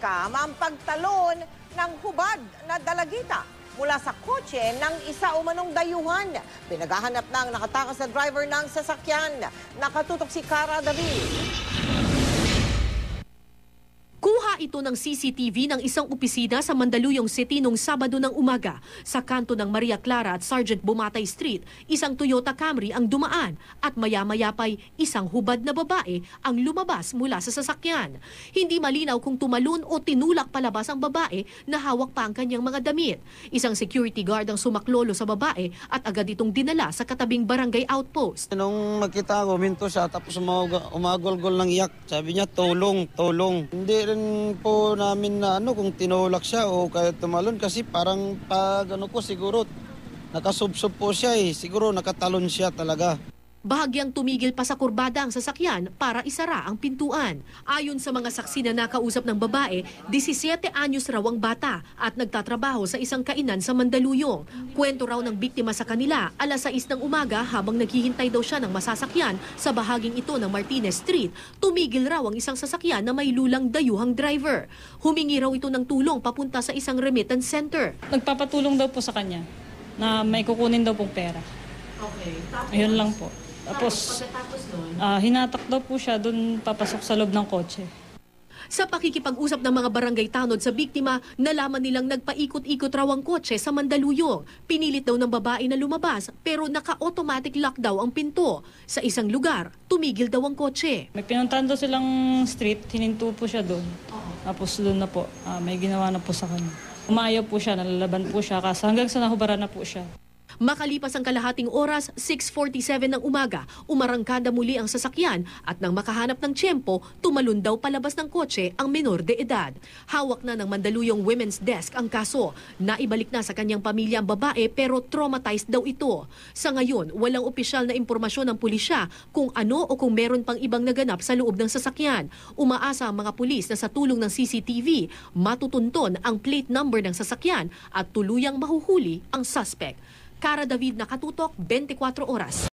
Iska ang pagtalon ng hubad na dalagita mula sa kotse ng isa umanong dayuhan. Pinaghahanap ng nakatakas na driver ng sasakyan. Nakatutok si Cara David. Kuha ito ng CCTV ng isang opisina sa Mandaluyong City noong Sabado ng umaga. Sa kanto ng Maria Clara at Sergeant Bumatay Street, isang Toyota Camry ang dumaan at maya-maya pa'y isang hubad na babae ang lumabas mula sa sasakyan. Hindi malinaw kung tumalon o tinulak palabas ang babae na hawak pa ang kanyang mga damit. Isang security guard ang sumaklolo sa babae at agad itong dinala sa katabing barangay outpost. Nung makita ko, minto siya tapos umagol-gol ng iyak. Sabi niya, tulong, tulong. Hindi rin po namin na kung tinulak siya o kaya tumalon kasi parang pag siguro nakasubsob po siya siguro nakatalon siya talaga. Bahagyang tumigil pa sa kurbada ang sasakyan para isara ang pintuan. Ayon sa mga saksi na nakausap ng babae, 17 anyos raw ang bata at nagtatrabaho sa isang kainan sa Mandaluyong. Kwento raw ng biktima sa kanila, alas 6 ng umaga habang naghihintay daw siya ng masasakyan sa bahaging ito ng Martinez Street, tumigil raw ang isang sasakyan na may lulang dayuhang driver. Humingi raw ito ng tulong papunta sa isang remittance center. Nagpapatulong daw po sa kanya na may kukunin daw pong pera. Okay. Ayun lang po. Tapos, hinatak daw po siya doon papasok sa loob ng kotse. Sa pakikipag-usap ng mga barangay tanod sa biktima, nalaman nilang nagpaikot-ikot raw ang kotse sa Mandaluyong. Pinilit daw ng babae na lumabas pero naka-automatic lock daw ang pinto. Sa isang lugar, tumigil daw ang kotse. May pinuntahan daw silang street, hininto po siya doon. Tapos doon na po, may ginawa na po sa kanya. Umayaw po siya, nalalaban po siya, kasi hanggang sa nahubaran na po siya. Makalipas ang kalahating oras, 6:47 ng umaga, umarangkada muli ang sasakyan at nang makahanap ng tiyempo, tumalon daw palabas ng kotse ang menor de edad. Hawak na ng Mandaluyong Women's Desk ang kaso. Naibalik na sa kanyang pamilya ang babae pero traumatized daw ito. Sa ngayon, walang opisyal na impormasyon ng pulisya kung ano o kung meron pang ibang naganap sa loob ng sasakyan. Umaasa ang mga pulis na sa tulong ng CCTV, matutunton ang plate number ng sasakyan at tuluyang mahuhuli ang suspect. Cara David, Nakatutok, 24 Oras.